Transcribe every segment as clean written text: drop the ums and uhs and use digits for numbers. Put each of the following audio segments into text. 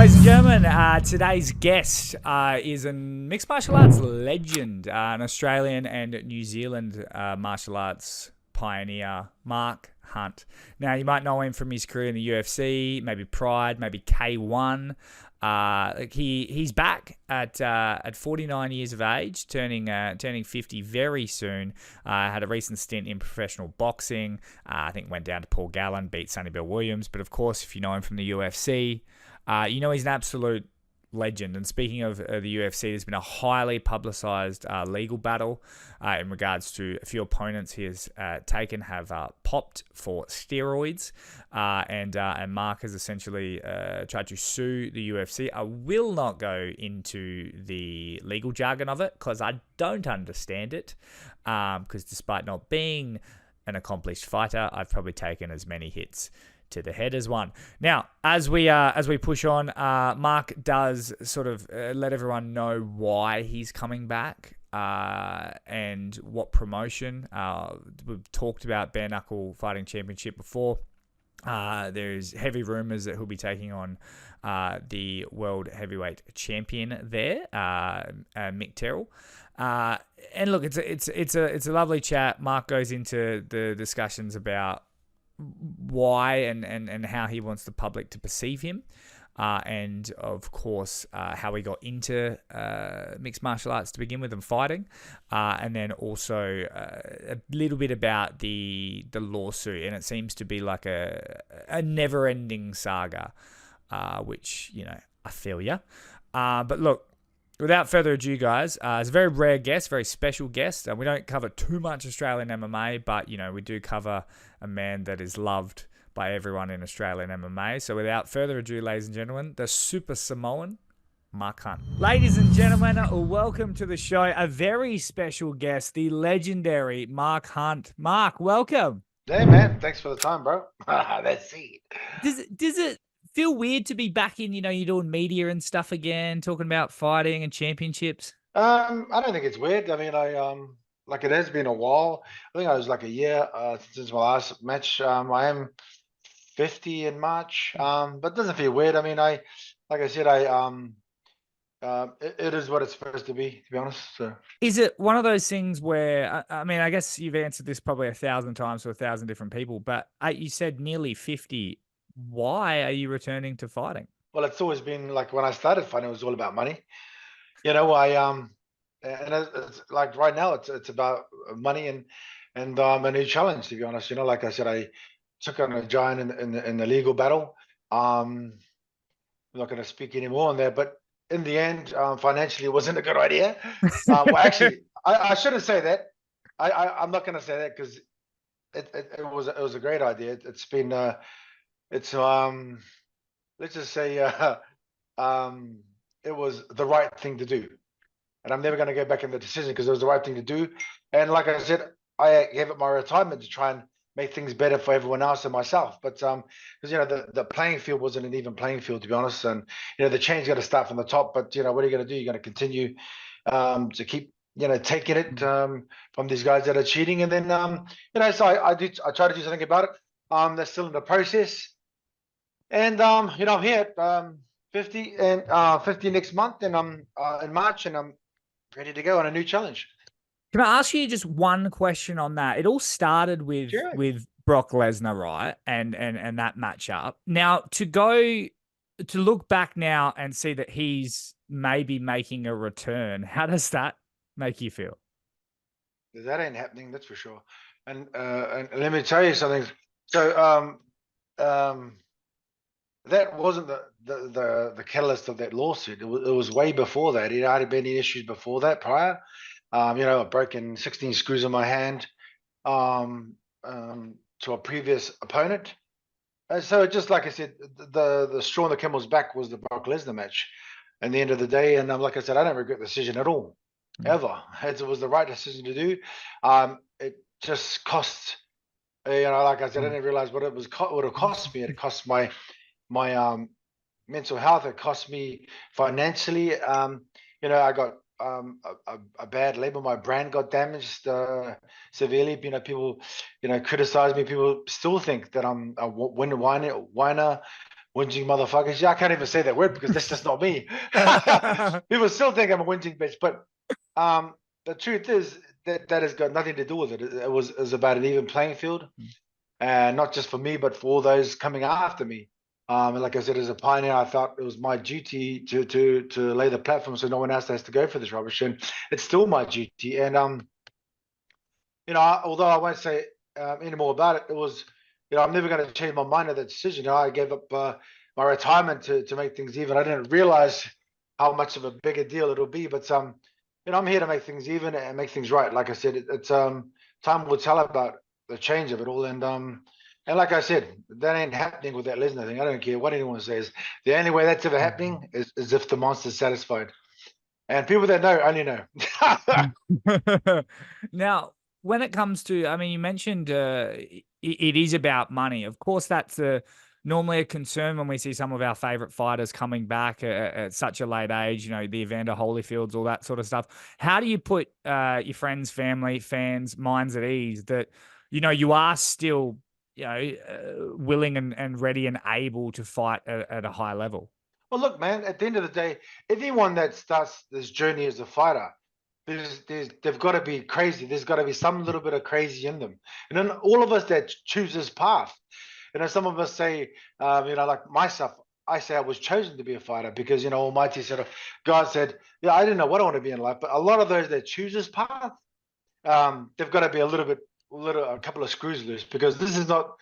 Ladies and gentlemen, today's guest is a mixed martial arts legend, an Australian and New Zealand martial arts pioneer, Mark Hunt. Now, you might know him from his career in the UFC, maybe Pride, maybe K1. He's back at 49 years of age, turning 50 very soon. Had a recent stint in professional boxing. I think went down to Paul Gallen, beat Sonny Bill Williams. But of course, if you know him from the UFC, you know he's an absolute legend. And speaking of the UFC, there's been a highly publicized legal battle in regards to a few opponents he has taken have popped for steroids, and Mark has essentially tried to sue the UFC. I will not go into the legal jargon of it because I don't understand it, because despite not being an accomplished fighter, I've probably taken as many hits to the head as one. Now, as we push on, Mark does sort of let everyone know why he's coming back and what promotion. We've talked about Bare Knuckle Fighting Championship before. There's heavy rumors that he'll be taking on the world heavyweight champion there, Mick Terrell. And look, it's a lovely chat. Mark goes into the discussions about why and how he wants the public to perceive him, and of course how he got into mixed martial arts to begin with and fighting, and then also a little bit about the lawsuit. And it seems to be like a never-ending saga, which, you know, I feel ya. But look, without further ado, guys, it's a very rare guest, very special guest. We don't cover too much Australian MMA, but, you know, we do cover a man that is loved by everyone in Australian MMA. So without further ado, ladies and gentlemen, the Super Samoan, Mark Hunt. Ladies and gentlemen, welcome to the show. A very special guest, the legendary Mark Hunt. Mark, welcome. Hey, man. Thanks for the time, bro. That's it. Does it feel weird to be back in, you know, you're doing media and stuff again, talking about fighting and championships? I don't think it's weird. I mean, like, it has been a while. I think I was like a year since my last match. I am 50 in March, but it doesn't feel weird. I mean, like I said, it is what it's supposed to be honest. So, is it one of those things where, I mean, I guess you've answered this probably 1,000 times to 1,000 different people, but you said nearly 50. Why are you returning to fighting? Well, it's always been like when I started fighting, it was all about money. You know, and it's like right now, it's about money and a new challenge. To be honest, you know, like I said, I took on a giant in the legal battle. I'm not going to speak anymore on there, but in the end, financially, it wasn't a good idea. Well, actually, I shouldn't say that. I'm not going to say that because it was a great idea. It's been let's just say it was the right thing to do, and I'm never going to go back in the decision because it was the right thing to do. And like I said, I gave it my retirement to try and make things better for everyone else and myself. But because, you know, the playing field wasn't an even playing field, to be honest. And, you know, the change got to start from the top. But, you know, what are you going to do? You're going to continue to keep, you know, taking it from these guys that are cheating. And then, you know, so I try to do something about it. They're still in the process. And, you know, I'm here at 50 and 50 next month, and I'm in March, and I'm ready to go on a new challenge. Can I ask you just one question on that? It all started with Sure. with Brock Lesnar, right? And that matchup. Now, to look back now and see that he's maybe making a return, how does that make you feel? That ain't happening, that's for sure. And let me tell you something. So that wasn't the catalyst of that lawsuit. It was way before that. It had been issues before that, prior. You know, I've broken 16 screws in my hand to a previous opponent. So just like I said, the straw on the camel's back was the Brock Lesnar match. At the end of the day, and like I said, I don't regret the decision at all, ever. It was the right decision to do. It just cost, you know, like I said, I didn't realize what it would have cost me. It cost my mental health. It cost me financially. You know, I got a bad label. My brand got damaged severely. You know, people, you know, criticize me. People still think that I'm a whiner, whinging motherfuckers. Yeah, I can't even say that word because that's just not me. People still think I'm a whinging bitch, but the truth is that has got nothing to do with it. It was about an even playing field, and not just for me, but for all those coming after me. And like I said, as a pioneer, I felt it was my duty to lay the platform so no one else has to go for this rubbish, and it's still my duty. And although I won't say any more about it, it was, I'm never going to change my mind of that decision. I gave up my retirement to make things even. I didn't realize how much of a bigger deal it'll be, but I'm here to make things even and make things right. Like I said, it's time will tell about the change of it all, and like I said, that ain't happening with that Lesnar thing. I don't care what anyone says. The only way that's ever happening is if the monster's satisfied, and people that know only know. Now, when it comes to, I mean, you mentioned it is about money. Of course, that's normally a concern when we see some of our favorite fighters coming back at such a late age, the Evander Holyfields, all that sort of stuff. How do you put your friends, family, fans' minds at ease that, you are still, willing and ready and able to fight at a high level? Well, look, man, at the end of the day, anyone that starts this journey as a fighter, they've got to be crazy. There's got to be some little bit of crazy in them. And then all of us that choose this path, some of us say, like myself, I say I was chosen to be a fighter because, Almighty said, God said, yeah, I didn't know what I want to be in life. But a lot of those that choose this path, they've got to be a couple of screws loose because this is not,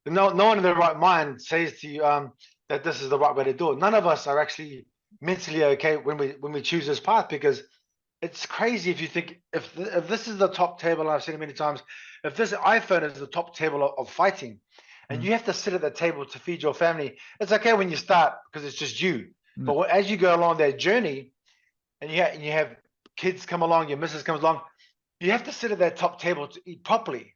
no one in their right mind says to you, that this is the right way to do it. None of us are actually mentally okay when we choose this path because it's crazy if you think if this is the top table, and I've seen it many times, if this iPhone is the top table of fighting, and you have to sit at the table to feed your family, it's okay when you start because it's just you. But as you go along that journey, and you have kids come along, your missus comes along, you have to sit at that top table to eat properly.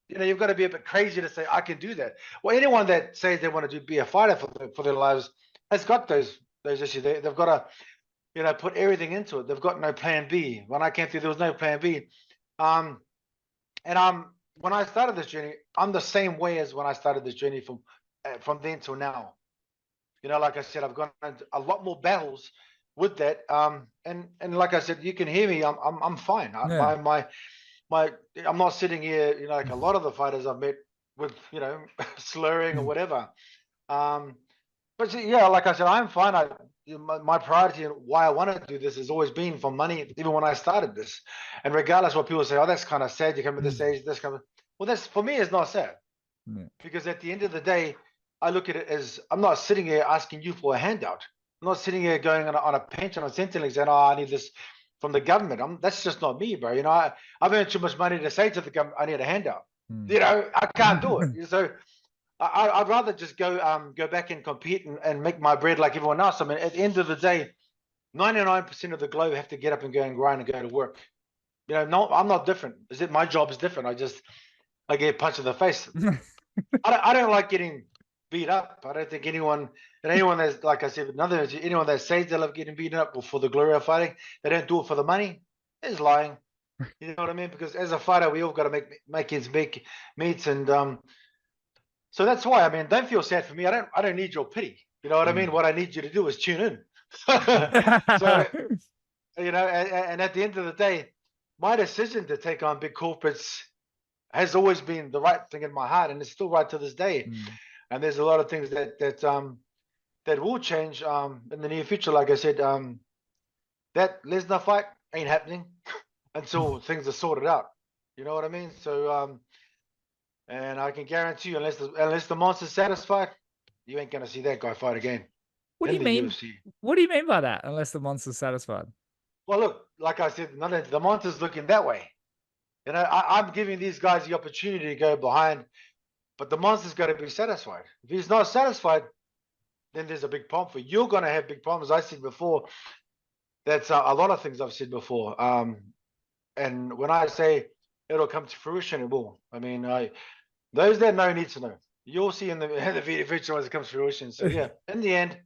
You've got to be a bit crazy to say I can do that. Well, anyone that says they want to be a fighter for their lives has got those issues. They've got to put everything into it. They've got no plan B. When I came through, there was no plan B. And when I started this journey, I'm the same way as when I started this journey from then till now. Like I said, I've gone into a lot more battles with that. And like I said, you can hear me. I'm fine. Yeah. I'm not sitting here, like a lot of the fighters I've met with, slurring or whatever. But yeah, like I said, I'm fine. My priority and why I want to do this has always been for money, even when I started this. And regardless what people say, oh, that's kind of sad. You come to this age, well, that's for me, it's not sad. Because at the end of the day, I look at it as I'm not sitting here asking you for a handout. I'm not sitting here going on a pension or Centrelink saying, oh, I need this from the government. That's just not me, bro. I've earned too much money to say to the government, I need a handout. I can't do it. So I'd rather just go back and compete and make my bread like everyone else. I mean, at the end of the day, 99% of the globe have to get up and go and grind and go to work. No, I'm not different. Is it my job is different? I get punched in the face. I don't like getting beat up. I don't think anyone that's, like I said, anyone that says they love getting beaten up or for the glory of fighting, they don't do it for the money, is lying. You know what I mean? Because as a fighter, we all got to make ends meet, and so that's why. I mean, don't feel sad for me. I don't need your pity. You know what I mean? What I need you to do is tune in. So and at the end of the day, my decision to take on big corporates has always been the right thing in my heart, and it's still right to this day. And there's a lot of things that will change in the near future. Like I said, that Lesnar fight ain't happening until things are sorted out. You know what I mean? So and I can guarantee you, unless the monster's satisfied, you ain't gonna see that guy fight again. What do you mean? UFC. What do you mean by that? Unless the monster's satisfied. Well, look, like I said, the monster's looking that way. I'm giving these guys the opportunity to go behind, but the monster's got to be satisfied. If he's not satisfied, then there's a big problem for you. You're going to have big problems. I said before, that's a lot of things I've said before. And when I say it'll come to fruition, it will. I mean, those that know need to know. You'll see in the future when it comes to fruition. So yeah, in the end,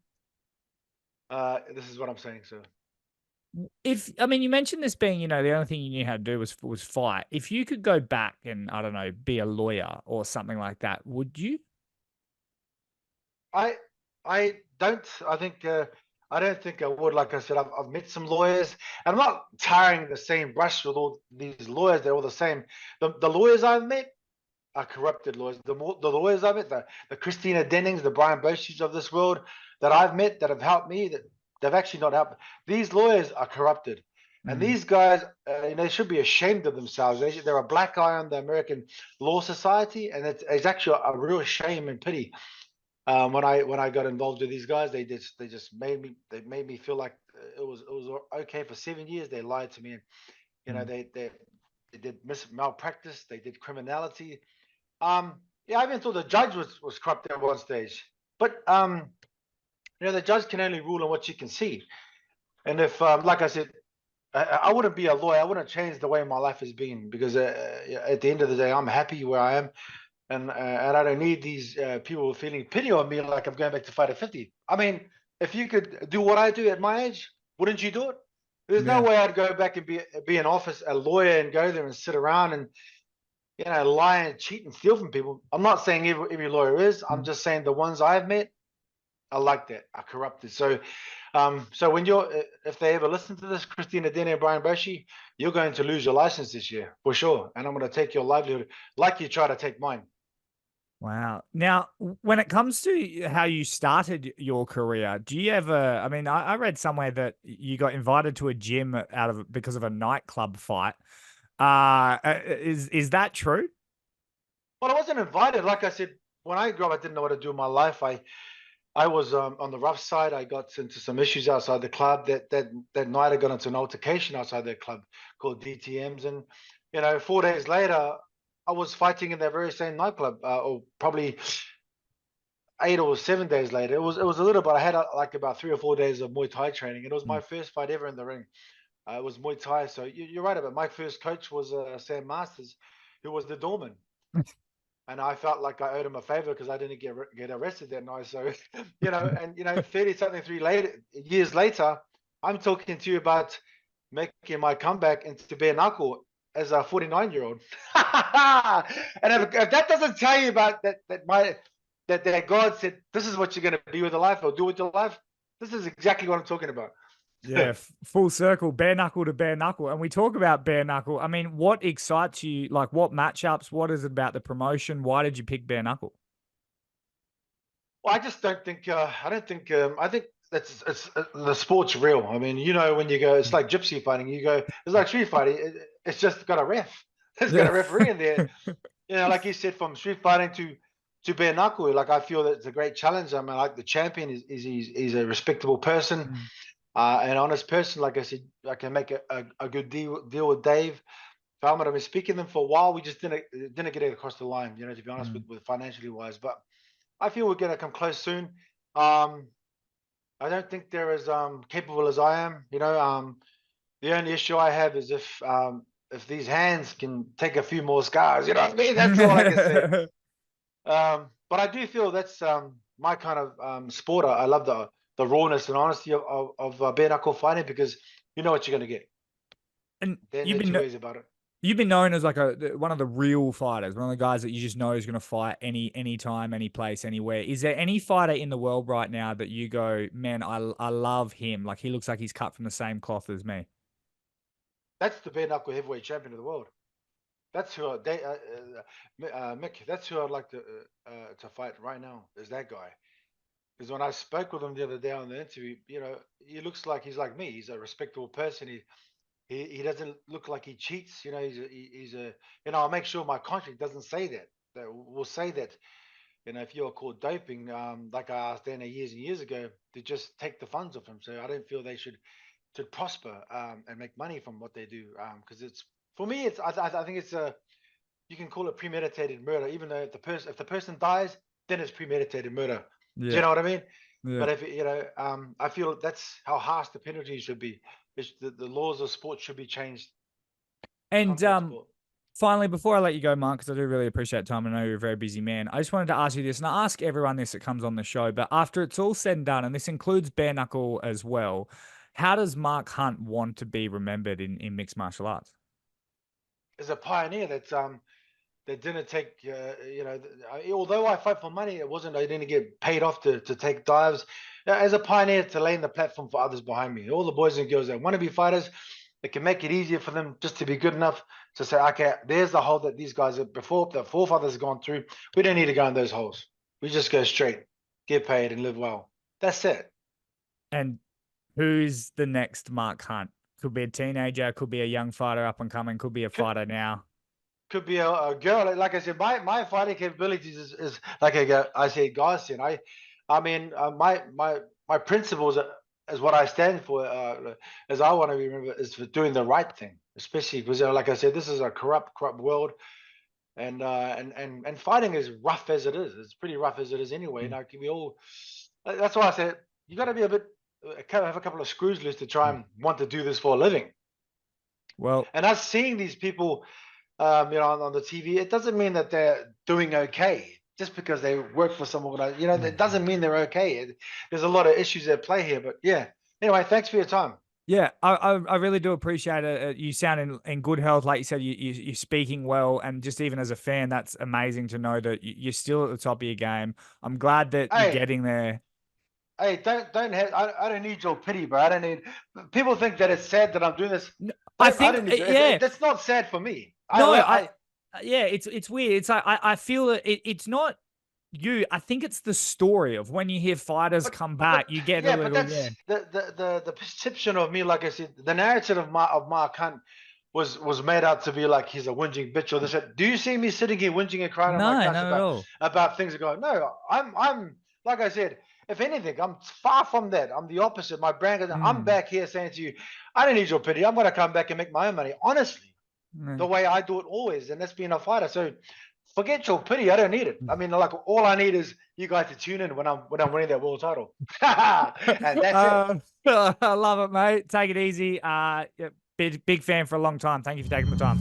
this is what I'm saying. So. You mentioned this being, the only thing you knew how to do was fight. If you could go back and, I don't know, be a lawyer or something like that, would you? I don't. I don't think I would. Like I said, I've met some lawyers, and I'm not tarring the same brush with all these lawyers. They're all the same. The lawyers I've met are corrupted lawyers. The lawyers I've met, the Christina Dennings, the Brian Boshis of this world that I've met that have helped me, that they've actually not helped. These lawyers are corrupted. And Mm. these guys, they should be ashamed of themselves. They're a black eye on the American law society, and it's actually a real shame and pity. When I got involved with these guys, they just made me feel like it was okay for 7 years. They lied to me, and Mm. they did malpractice, they did criminality. Yeah, I even thought the judge was corrupt at one stage, but the judge can only rule on what you can see. And if, like I said, I wouldn't be a lawyer. I wouldn't change the way my life has been because at the end of the day, I'm happy where I am, and I don't need these people feeling pity on me like I'm going back to fight at 50. I mean, if you could do what I do at my age, wouldn't you do it? There's no Yeah. way I'd go back and be an office a lawyer and go there and sit around and lie and cheat and steal from people. I'm not saying every lawyer is. I'm Mm. just saying the ones I've met are like that, are corrupted. So when if they ever listen to this, Christina Dene and Brian Boshi, you're going to lose your license this year for sure, and I'm going to take your livelihood like you try to take mine. Wow. Now, when it comes to how you started your career, do you ever, I mean, I read somewhere that you got invited to a gym because of a nightclub fight. Is that true? Well, I wasn't invited. Like I said, when I grew up, I didn't know what to do in my life. I was on the rough side. I got into some issues outside the club. That night, I got into an altercation outside the club called DTMs, and 4 days later, I was fighting in that very same nightclub, or probably 8 or 7 days later. It was a little bit. I had like about 3 or 4 days of Muay Thai training. It was my Mm. first fight ever in the ring. It was Muay Thai. So you're right about it. My first coach was Sam Masters, who was the doorman, and I felt like I owed him a favor because I didn't get arrested that night. So, 30 something 3 years later, I'm talking to you about making my comeback into bare knuckle as a 49-year-old. And if that doesn't tell you about that God said this is what you're going to be with your life or do with your life, this is exactly what I'm talking about. Yeah, full circle, bare knuckle to bare knuckle. And we talk about bare knuckle. I mean, what excites you? Like, what matchups? What is it about the promotion? Why did you pick bare knuckle? Well, I just don't think. I don't think. I think that's it's the sport's real. I mean, when you go, it's like gypsy fighting. You go, it's like street fighting. It's just got a ref. It's got Yeah. a referee in there. Like you said, from street fighting to bare knuckle. Like I feel that it's a great challenge. I mean, like the champion is he's a respectable person, Mm. an honest person. Like I said, I can make a good deal with Dave. Falmouth. I've been speaking to them for a while. We just didn't get it across the line. To be honest, Mm. with financially wise, but. I feel we're going to come close soon. Um, I don't think they're as capable as I am. The only issue I have is if these hands can take a few more scars. You know what I mean? That's all I can say. But I do feel that's my kind of sport. I love the rawness and honesty of bare knuckle fighting because you know what you're going to get. And There you've are been two ways about it. You've been known as like one of the real fighters, one of the guys that you just know is going to fight any time, any place, anywhere. Is there any fighter in the world right now that you go, man, I love him. Like he looks like he's cut from the same cloth as me. That's the bare knuckle heavyweight champion of the world. That's who Mick. That's who I'd like to fight right now. Is that guy? Because when I spoke with him the other day on the interview, he looks like he's like me. He's a respectable person. He doesn't look like he cheats. He's a. I'll make sure my contract doesn't say that. That will say that. If you're caught doping, like I asked Dana years and years ago, to just take the funds off him. So I don't feel they should prosper and make money from what they do. Because it's for me, I think it's a you can call it premeditated murder, even though if the person dies, then it's premeditated murder. Do you Yeah. know what I mean? Yeah. But if I feel that's how harsh the penalty should be. The laws of sport should be changed. And Contact sport. finally, before I let you go, Mark, because I do really appreciate time. I know you're a very busy man. I just wanted to ask you this, and I ask everyone this that comes on the show, but after it's all said and done, and this includes bare knuckle as well, how does Mark Hunt want to be remembered in mixed martial arts? As a pioneer, that's They didn't take, although I fight for money, I didn't get paid off to take dives. As a pioneer, to laying the platform for others behind me, all the boys and girls that want to be fighters, it can make it easier for them just to be good enough to say, okay, there's the hole that these guys have before the forefathers have gone through. We don't need to go in those holes. We just go straight, get paid, and live well. That's it. And who's the next Mark Hunt? Could be a teenager, could be a young fighter up and coming, could be a fighter now. Could be a girl. Like I said, my fighting capabilities is like I say, Garcian. I mean, my principles is what I stand for. As I want to remember, is for doing the right thing, especially because, like I said, this is a corrupt world, and fighting is rough as it is. It's pretty rough as it is anyway. Like we all. That's why I said you got to be a bit, have a couple of screws loose to try and want to do this for a living. Well, and us seeing these people, on the TV, it doesn't mean that they're doing okay just because they work for some organization. It doesn't mean they're okay. There's a lot of issues at play here. But yeah, anyway, thanks for your time. Yeah, I really do appreciate it. You sound in good health, like you said. You're speaking well, and just even as a fan, that's amazing to know that you're still at the top of your game. I'm glad that you're getting there. Hey, I don't need your pity, bro. I don't need. People think that it's sad that I'm doing this. I think, yeah, that's not sad for me. No, yeah, it's weird. It's like I feel that it's not you. I think it's the story of when you hear fighters come back, you get a little. But that's the perception of me. Like I said, the narrative of Mark Hunt was made out to be like he's a whinging bitch or this. Do you see me sitting here whinging and crying on my couch about things that go? No, I'm like I said. If anything, I'm far from that. I'm the opposite. My brand is, I'm back here saying to you, I don't need your pity. I'm going to come back and make my own money. Honestly, the way I do it always, and that's being a fighter. So forget your pity. I don't need it. I mean, like all I need is you guys to tune in when I'm winning that world title. And that's it. I love it, mate. Take it easy. Big fan for a long time. Thank you for taking the time.